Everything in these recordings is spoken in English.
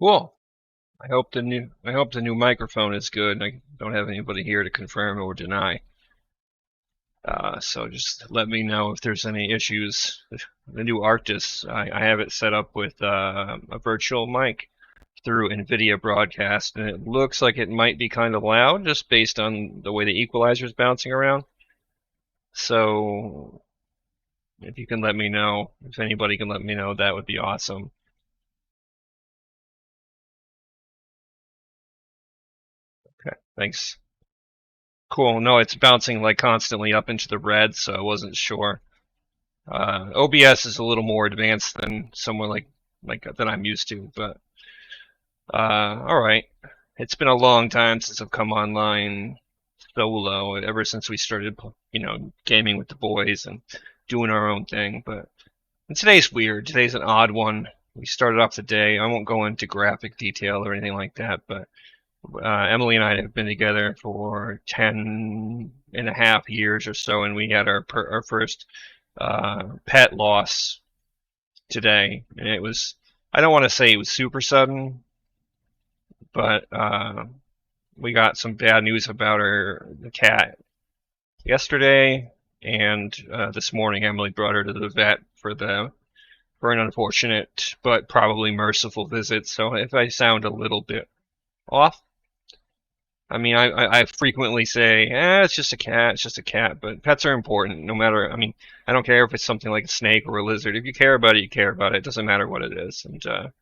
Cool. I hope the new microphone is good. I don't have anybody here to confirm or deny. So just let me know if there's any issues. The new Arctis, I have it set up with a virtual mic through NVIDIA Broadcast, and it looks like it might be kind of loud just based on the way the equalizer is bouncing around. So if you can let me know, if anybody can let me know, that would be awesome. Okay, thanks. Cool. No, it's bouncing like constantly up into the red, so I wasn't sure. OBS is a little more advanced than someone like that I'm used to, but all right. It's been a long time since I've come online solo, ever since we started, gaming with the boys and doing our own thing. But and today's weird. Today's an odd one. We started off the day. I won't go into graphic detail or anything like that, but Emily and I have been together for 10.5 years or so, and we had our first pet loss today, and it was, I don't want to say it was super sudden, but we got some bad news about the cat yesterday, and this morning Emily brought her to the vet for an unfortunate but probably merciful visit. So if I sound a little bit off, I mean, I frequently say, it's just a cat, it's just a cat, but pets are important no matter, I mean, I don't care if it's something like a snake or a lizard. If you care about it, you care about it. It doesn't matter what it is. And, I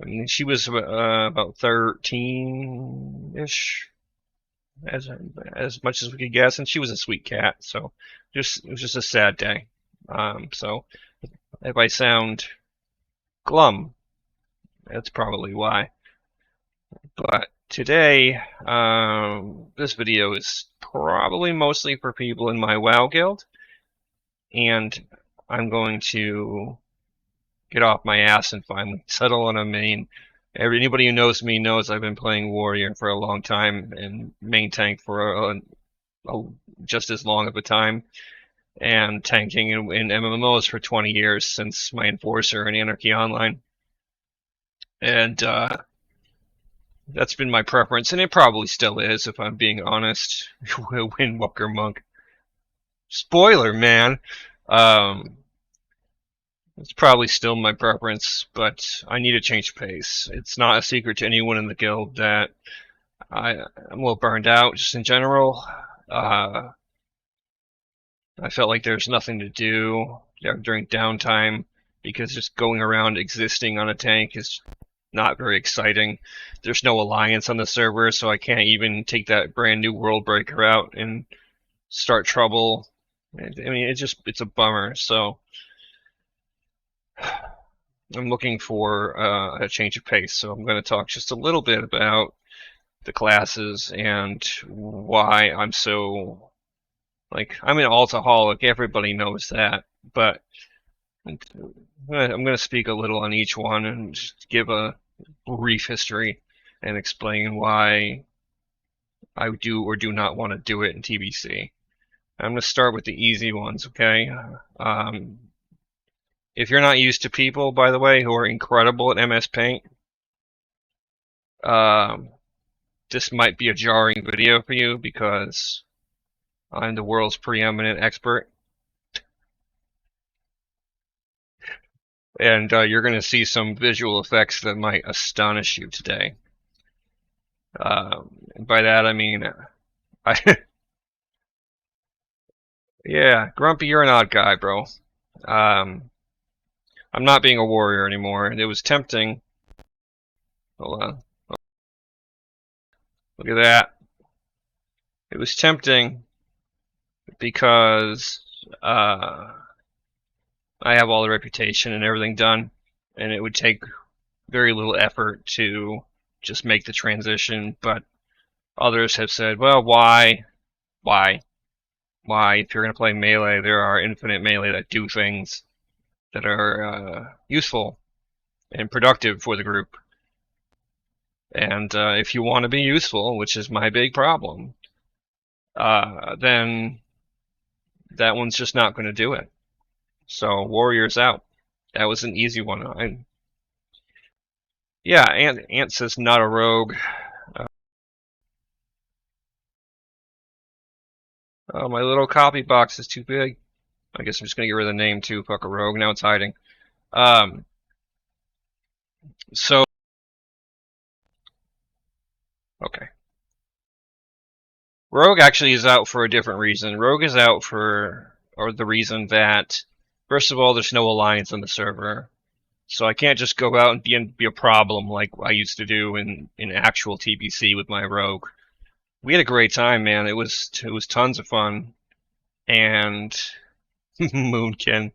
mean, she was about 13-ish, as much as we could guess, and she was a sweet cat, so it was just a sad day. So if I sound glum, that's probably why. But today, this video is probably mostly for people in my WoW guild, and I'm going to get off my ass and finally settle on a main. Anybody who knows me knows I've been playing warrior for a long time and main tank for just as long of a time, and tanking in MMOs for 20 years since my enforcer in Anarchy Online. And that's been my preference, and it probably still is, if I'm being honest. Windwalker Monk. Spoiler, man. Um, it's probably still my preference, but I need to change pace. It's not a secret to anyone in the guild that I'm a little burned out, just in general. I felt like there's nothing to do during downtime because just going around existing on a tank is not very exciting. There's no alliance on the server, so I can't even take that brand new world breaker out and start trouble. I mean, it's a bummer. So I'm looking for a change of pace. So I'm going to talk just a little bit about the classes and why I'm so, like, I'm an altaholic. Everybody knows that, but I'm going to speak a little on each one and just give a brief history and explain why I do or do not want to do it in TBC. I'm going to start with the easy ones, okay? If you're not used to people, by the way, who are incredible at MS Paint, um, this might be a jarring video for you because I'm the world's preeminent expert. And you're going to see some visual effects that might astonish you today. And by that I mean, yeah, Grumpy, you're an odd guy, bro. Um, I'm not being a warrior anymore. It was tempting. Hold on. Look at that. It was tempting because I have all the reputation and everything done, and it would take very little effort to just make the transition. But others have said, well, why? Why? Why? If you're going to play melee, there are infinite melee that do things that are useful and productive for the group. And if you want to be useful, which is my big problem, then that one's just not going to do it. So Warriors out. That was an easy one. Yeah, Ant says not a rogue. Oh, my little copy box is too big. I guess I'm just gonna get rid of the name too. Fuck a rogue. Now it's hiding. Um, so okay. Rogue actually is out for a different reason. Rogue is out for or the reason that first of all, there's no alliance on the server. So I can't just go out and be a problem like I used to do in actual TBC with my rogue. We had a great time, man. It was tons of fun. And Moonkin.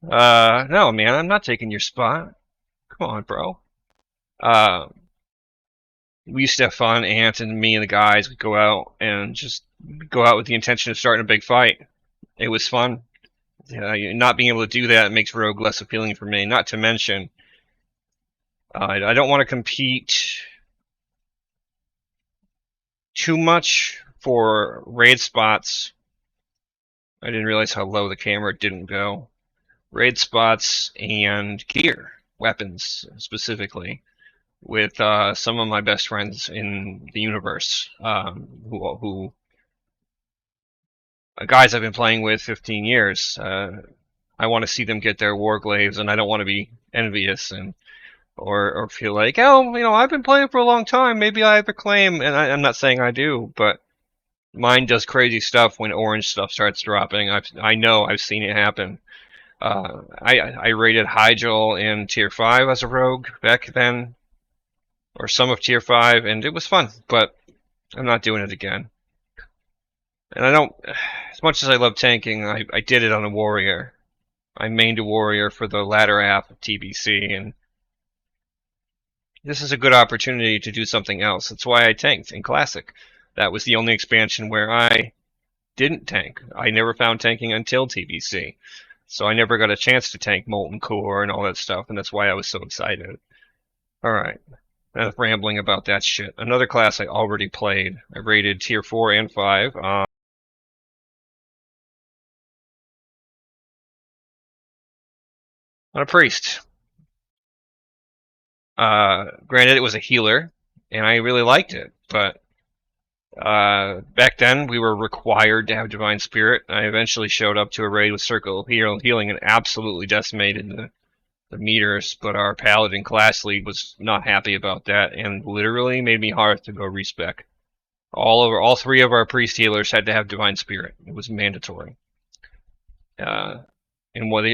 No, man, I'm not taking your spot. Come on, bro. Uh, we used to have fun. Ant and me and the guys would go out and just go out with the intention of starting a big fight. It was fun. Not being able to do that makes Rogue less appealing for me. Not to mention, I don't want to compete too much for raid spots. I didn't realize how low the camera didn't go. Raid spots and gear, weapons specifically, with some of my best friends in the universe, who guys I've been playing with 15 years. I want to see them get their warglaves, and I don't want to be envious and or feel like, oh, I've been playing for a long time. Maybe I have a claim, and I'm not saying I do, but mine does crazy stuff when orange stuff starts dropping. I know I've seen it happen. I rated Hygel in Tier 5 as a rogue back then, or some of Tier 5, and it was fun, but I'm not doing it again. And I don't, as much as I love tanking, I did it on a warrior. I mained a warrior for the latter half of TBC, and this is a good opportunity to do something else. That's why I tanked in Classic. That was the only expansion where I didn't tank. I never found tanking until TBC. So I never got a chance to tank Molten Core and all that stuff, and that's why I was so excited. Alright, enough rambling about that shit. Another class I already played. I rated Tier 4 and 5. On a priest. Granted, it was a healer, and I really liked it, but back then we were required to have Divine Spirit. I eventually showed up to a raid with Circle of Healing and absolutely decimated the meters, but our Paladin class lead was not happy about that and literally made me hard to go respec. All three of our priest healers had to have Divine Spirit. It was mandatory. Uh, and what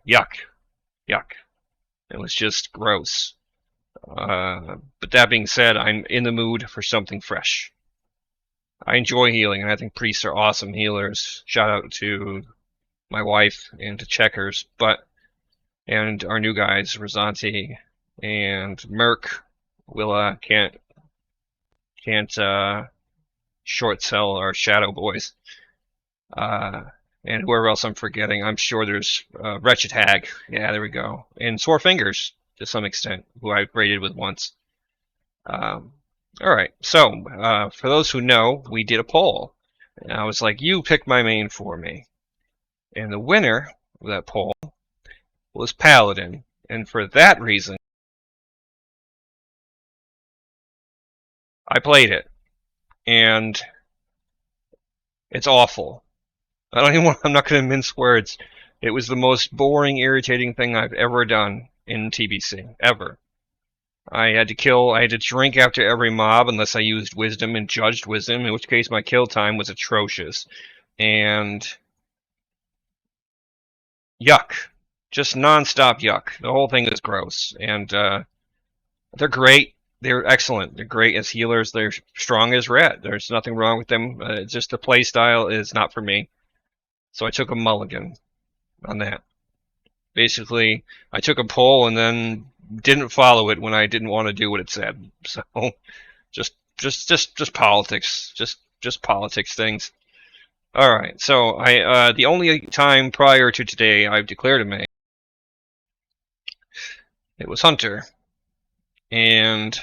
yuck, yuck. It was just gross. But that being said, I'm in the mood for something fresh. I enjoy healing, and I think priests are awesome healers. Shout out to my wife and to Checkers, and our new guys, Rosanti and Merc. Willa can't short sell our Shadow Boys. And whoever else I'm forgetting. I'm sure there's Wretched Hag. Yeah, there we go. And Sore Fingers, to some extent, who I've raided with once. Alright, so, for those who know, we did a poll. And I was like, you pick my main for me. And the winner of that poll was Paladin. And for that reason, I played it. And it's awful. I'm not going to mince words. It was the most boring, irritating thing I've ever done in TBC. Ever. I had to drink after every mob unless I used wisdom and judged wisdom, in which case my kill time was atrocious. And yuck. Just non-stop yuck. The whole thing is gross. And they're great. They're excellent. They're great as healers. They're strong as red. There's nothing wrong with them. Just the play style is not for me. So I took a mulligan on that. Basically, I took a poll and then didn't follow it when I didn't want to do what it said. So just politics. Just politics things. Alright, so the only time prior to today I've declared a main, it was Hunter. And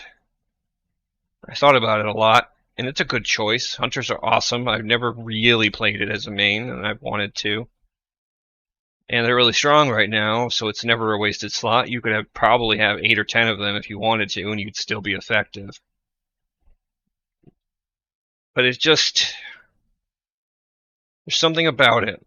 I thought about it a lot, and it's a good choice. Hunters are awesome. I've never really played it as a main, and I've wanted to. and they're really strong right now, so it's never a wasted slot. You could probably have 8 or 10 of them if you wanted to, and you'd still be effective. But it's just there's something about it.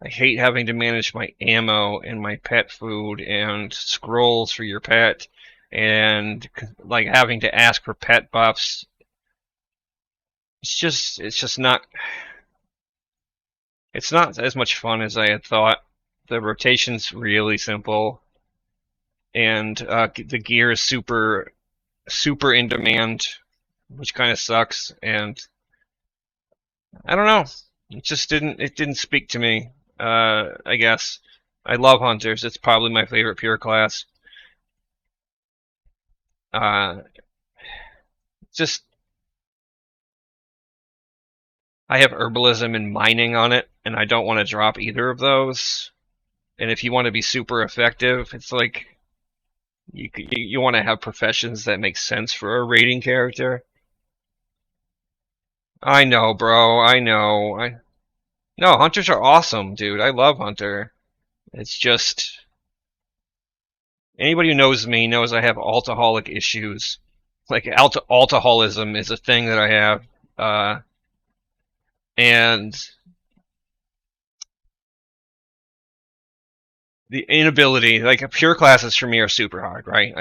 I hate having to manage my ammo and my pet food and scrolls for your pet and like having to ask for pet buffs. It's not as much fun as I had thought. The rotation's really simple and the gear is super in demand, which kind of sucks, and I don't know. It didn't speak to me. I guess I love hunters. It's probably my favorite pure class. Uh, just I have herbalism and mining on it, and I don't want to drop either of those. And if you want to be super effective, it's like you want to have professions that make sense for a raiding character. I know, bro. I know. I No, hunters are awesome, dude. I love hunter. It's just anybody who knows me knows I have alcoholic issues. Like alcoholism is a thing that I have, and the inability, like pure classes for me are super hard, right?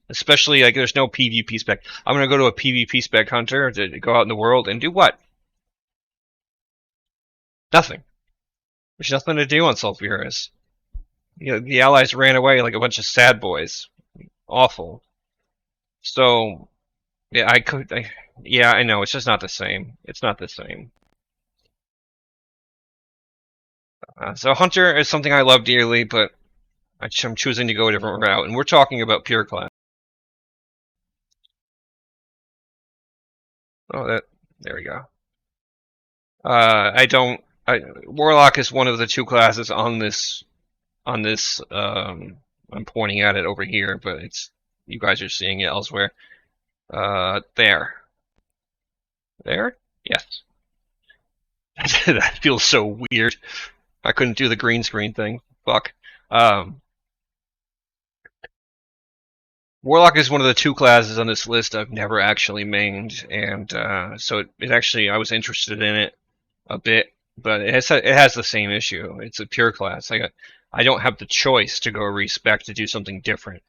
Especially like there's no PvP spec. I'm gonna go to a PvP spec hunter to go out in the world and do what? Nothing. There's nothing to do on Sulfuris. The allies ran away like a bunch of sad boys. Awful. So yeah, yeah, I know. It's just not the same. It's not the same. So Hunter is something I love dearly, but I'm choosing to go a different route, and we're talking about pure class. Oh, there we go. I don't. Warlock is one of the two classes on this. I'm pointing at it over here, but it's you guys are seeing it elsewhere. There. Yes. That feels so weird. I couldn't do the green screen thing. Fuck. Um, Warlock is one of the two classes on this list I've never actually mained, and so it actually I was interested in it a bit, but it has the same issue. It's a pure class. I don't have the choice to go respec to do something different.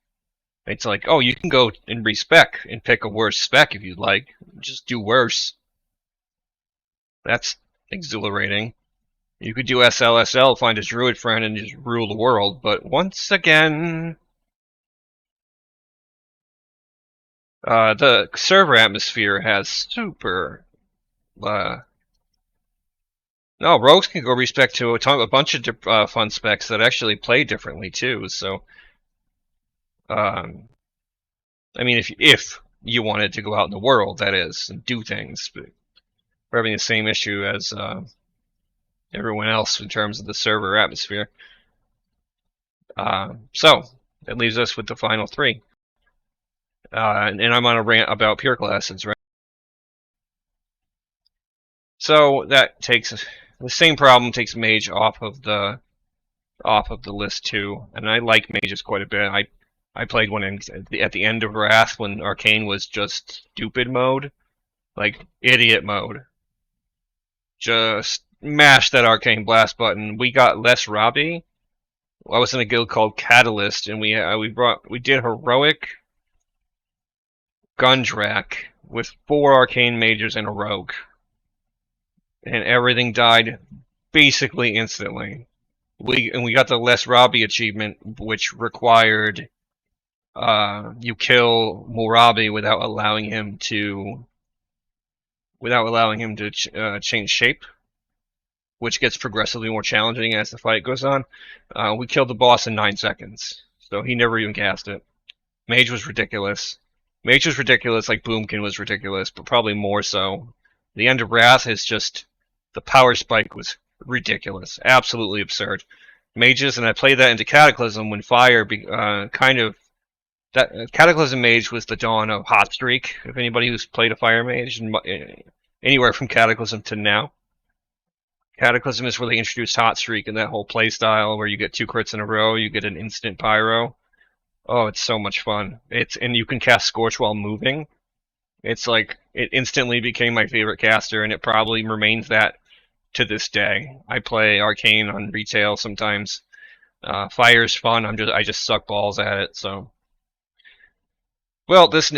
It's like, oh, you can go and respec and pick a worse spec if you'd like. Just do worse. That's exhilarating. You could do SLSL, find a druid friend, and just rule the world. But once again, the server atmosphere has super. No, rogues can go respec to a bunch of fun specs that actually play differently too. So, um, I mean, if you wanted to go out in the world, that is, and do things, but we're having the same issue as everyone else in terms of the server atmosphere. So that leaves us with the final three. And I'm on a rant about pure classes, right? So that takes the same problem takes mage off of the list too, and I like mages quite a bit. I played one at the end of Wrath when Arcane was just stupid mode, like idiot mode. Just mash that Arcane blast button. We got less Robbie. I was in a guild called Catalyst, and we did heroic Gundrak with 4 Arcane mages and a rogue, and everything died basically instantly. We got the less Robbie achievement, which required you kill Murabi without allowing him to change shape, which gets progressively more challenging as the fight goes on. We killed the boss in 9 seconds, so he never even cast it. Mage was ridiculous. Mage was ridiculous, like Boomkin was ridiculous, but probably more so. The End of Wrath is just the power spike was ridiculous, absolutely absurd. Mages, and I played that into Cataclysm when Fire kind of that Cataclysm Mage was the dawn of Hot Streak. If anybody who's played a Fire Mage, anywhere from Cataclysm to now, Cataclysm is where they introduced Hot Streak and that whole play style where you get 2 crits in a row, you get an instant pyro. Oh, it's so much fun. And you can cast Scorch while moving. It's like it instantly became my favorite caster, and it probably remains that to this day. I play Arcane on retail sometimes. Fire's fun. I just suck balls at it. So, well, this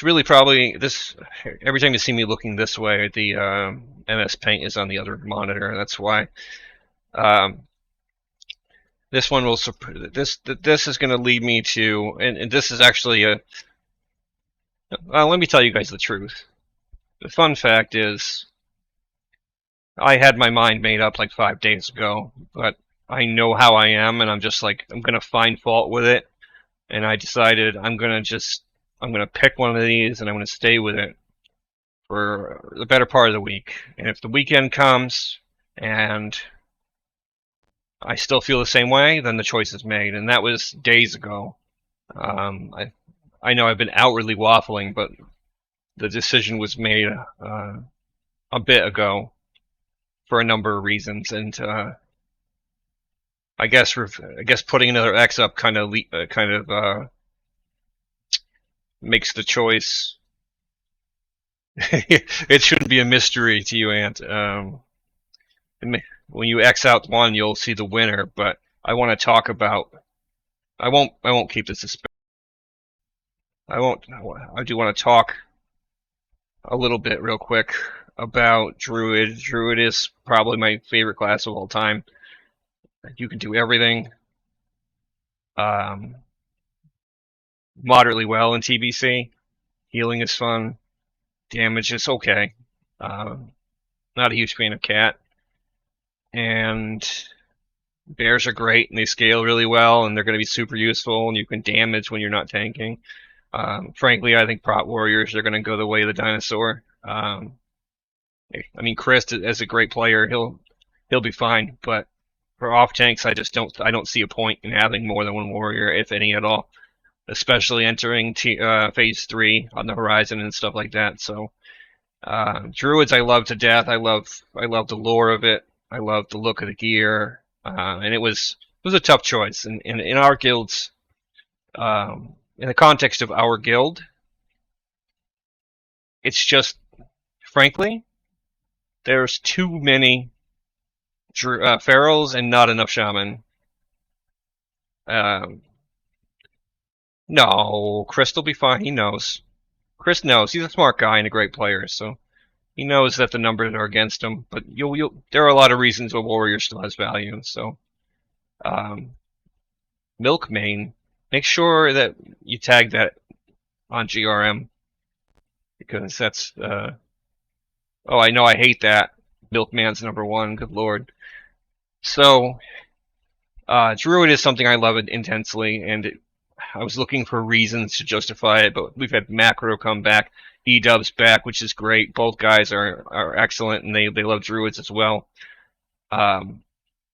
really probably this every time you see me looking this way, the MS Paint is on the other monitor. That's why. Um, this one will this is going to lead me to, and this is actually a. Let me tell you guys the truth. The fun fact is, I had my mind made up like 5 days ago, but I know how I am, and I'm just like, I'm gonna find fault with it, and I decided I'm gonna pick one of these, and I'm gonna stay with it for the better part of the week. And if the weekend comes and I still feel the same way, then the choice is made, and that was days ago. I know I've been outwardly waffling, but the decision was made a bit ago for a number of reasons, and I guess putting another X up kind of makes the choice. It shouldn't be a mystery to you, Ant. When you X out one, you'll see the winner. But I want to talk about. I won't keep this suspense. I won't. I do want to talk a little bit real quick about Druid. Druid is probably my favorite class of all time. You can do everything moderately well in TBC. Healing is fun. Damage is okay. Not a huge fan of Cat. And bears are great, and they scale really well, and they're going to be super useful, and you can damage when you're not tanking. Frankly, I think prot warriors are going to go the way of the dinosaur. I mean, Chris, as a great player, he'll be fine, but for off tanks, I don't see a point in having more than one warrior, if any at all, especially entering phase 3 on the horizon and stuff like that. So, druids I love to death. I love the lore of it. I love the look of the gear, and it was a tough choice. And in our guilds, in the context of our guild, it's just, frankly, there's too many ferals and not enough shaman. No, Chris will be fine. He knows. Chris knows. He's a smart guy and a great player, so he knows that the numbers are against him. But there are a lot of reasons a warrior still has value. So, Milk Main, make sure that you tag that on GRM, because that's. Oh, I know I hate that. Milkman's #1. Good lord. So, Druid is something I love intensely, and I was looking for reasons to justify it, but we've had Macro come back, E-Dub's back, which is great. Both guys are excellent, and they love Druids as well. And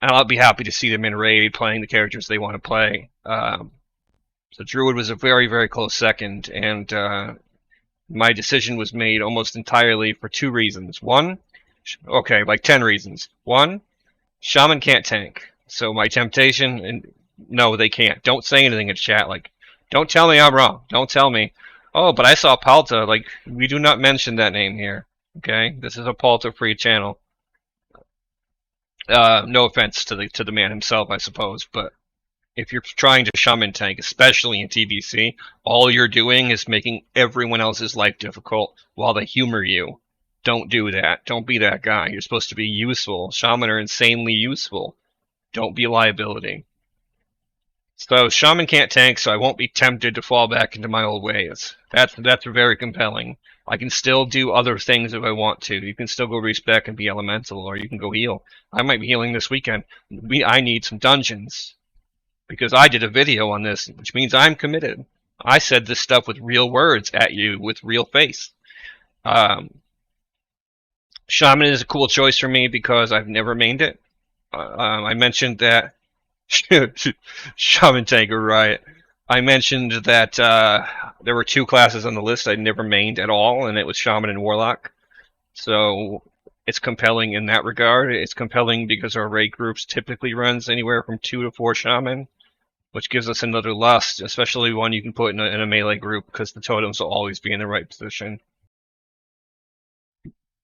I'll be happy to see them in Raid playing the characters they want to play. So Druid was a very, very close second, and my decision was made almost entirely for 2 reasons. One, okay, like 10 reasons. One, Shaman can't tank. So my temptation, and no, they can't. Don't say anything in chat. Like, don't tell me I'm wrong. Don't tell me, oh, but I saw Palta. Like, we do not mention that name here. Okay, this is a Palta-free channel. No offense to the man himself, I suppose, but if you're trying to shaman tank, especially in TBC, all you're doing is making everyone else's life difficult while they humor you. Don't do that. Don't be that guy. You're supposed to be useful. Shaman are insanely useful. Don't be a liability. So Shaman can't tank, so I won't be tempted to fall back into my old ways. That's very compelling. I can still do other things if I want to. You can still go respec and be elemental, or you can go heal. I might be healing this weekend. I need some dungeons, because I did a video on this, which means I'm committed. I said this stuff with real words at you, with real face. Shaman is a cool choice for me because I've never mained it. I mentioned that Shaman Tanker Riot. I mentioned that there were 2 classes on the list I'd never mained at all, and it was Shaman and Warlock. So it's compelling in that regard. It's compelling because our raid groups typically runs anywhere from 2 to 4 shaman, which gives us another lust, especially one you can put in a melee group, because the totems will always be in the right position.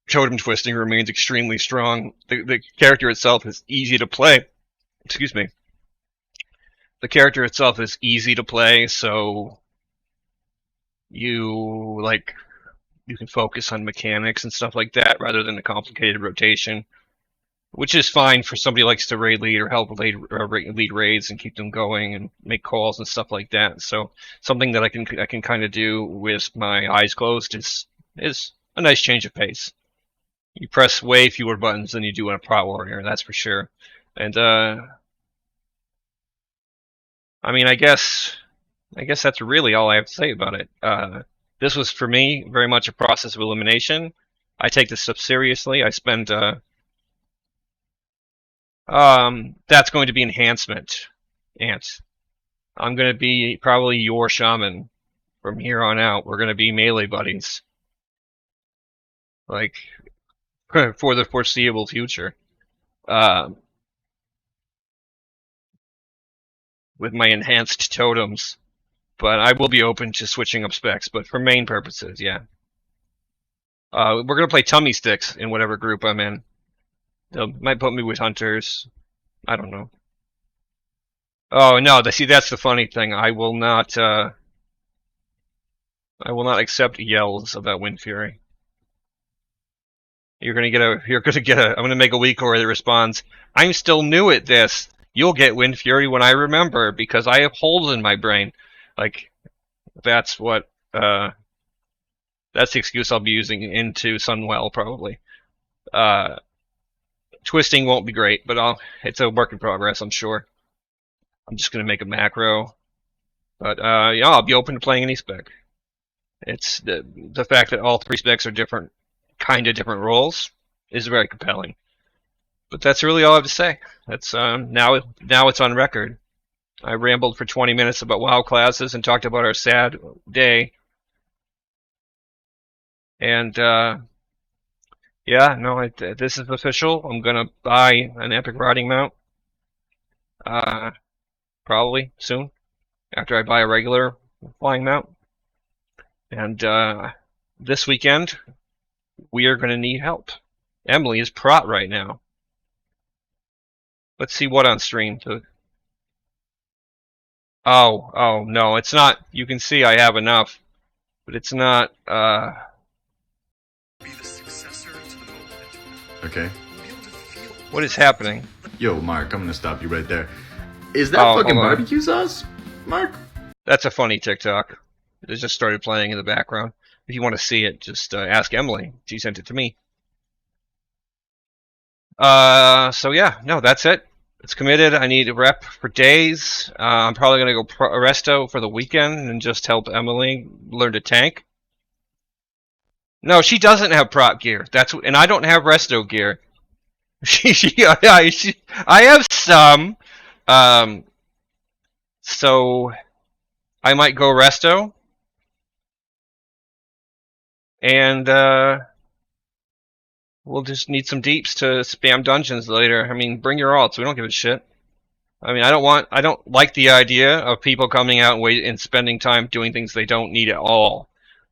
Totem twisting remains extremely strong. The character itself is easy to play. Excuse me. The character itself is easy to play, so you can focus on mechanics and stuff like that rather than a complicated rotation, which is fine for somebody who likes to raid lead or help lead raids and keep them going and make calls and stuff like that. So something that I can kind of do with my eyes closed is a nice change of pace. You press way fewer buttons than you do on a Prot Warrior, that's for sure. And I mean, I guess that's really all I have to say about it. This was, for me, very much a process of elimination. I take this stuff seriously. I spend that's going to be enhancement, Ant. I'm going to be probably your shaman from here on out. We're going to be melee buddies, like, for the foreseeable future. With my enhanced totems. But I will be open to switching up specs, but for main purposes, yeah. We're going to play tummy sticks in whatever group I'm in. They might put me with hunters. I don't know. Oh, no, see, that's the funny thing. I will not accept yells about Wind Fury. I'm gonna make a WeakCore that responds, I'm still new at this. You'll get Wind Fury when I remember, because I have holes in my brain. Like, that's what, that's the excuse I'll be using into Sunwell, probably. Twisting won't be great, but it's a work in progress, I'm sure. I'm just gonna make a macro. But, yeah, I'll be open to playing any spec. It's the fact that all 3 specs are different roles is very compelling. But that's really all I have to say. That's now it's on record. I rambled for 20 minutes about WoW classes and talked about our sad day. And yeah, no, this is official. I'm gonna buy an epic riding mount. Probably soon, after I buy a regular flying mount. And this weekend, we are gonna need help. Emily is prot right now. Let's see what on stream. Oh, no, it's not. You can see I have enough, but it's not. Okay. What is happening? Yo, Mark, I'm gonna stop you right there. Is that fucking barbecue sauce, Mark? That's a funny TikTok. It just started playing in the background. If you want to see it, just ask Emily. She sent it to me. So yeah, no, that's it. It's committed. I need a rep for days. I'm probably gonna go resto for the weekend and just help Emily learn to tank. No, she doesn't have prot gear. And I don't have resto gear. I have some. So I might go resto. And we'll just need some deeps to spam dungeons later. I mean, bring your alts. We don't give a shit. I mean, I don't like the idea of people coming out and spending time doing things they don't need at all.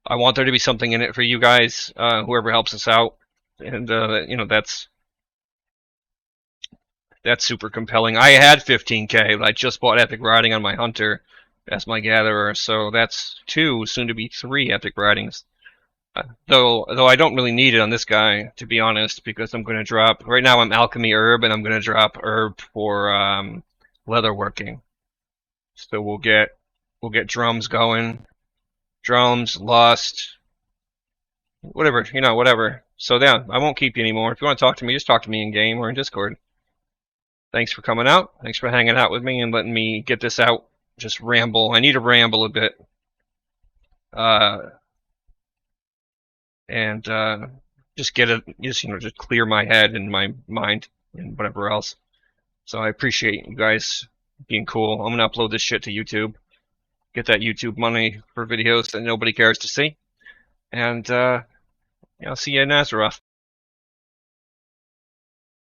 I want there to be something in it for you guys, whoever helps us out, and you know, that's super compelling. I had 15k, but I just bought epic riding on my hunter as my gatherer, so that's 2, soon to be 3 epic ridings. Though I don't really need it on this guy, to be honest, because I'm going to drop right now. I'm alchemy herb, and I'm going to drop herb for leatherworking. So we'll get drums going. Drums, lust, whatever, whatever. So yeah, I won't keep you anymore. If you want to talk to me, just talk to me in game or in Discord. Thanks for coming out. Thanks for hanging out with me and letting me get this out. Just ramble. I need to ramble a bit. And just just clear my head and my mind and whatever else. So I appreciate you guys being cool. I'm gonna upload this shit to YouTube. Get that YouTube money for videos that nobody cares to see. And I'll see you in Azeroth.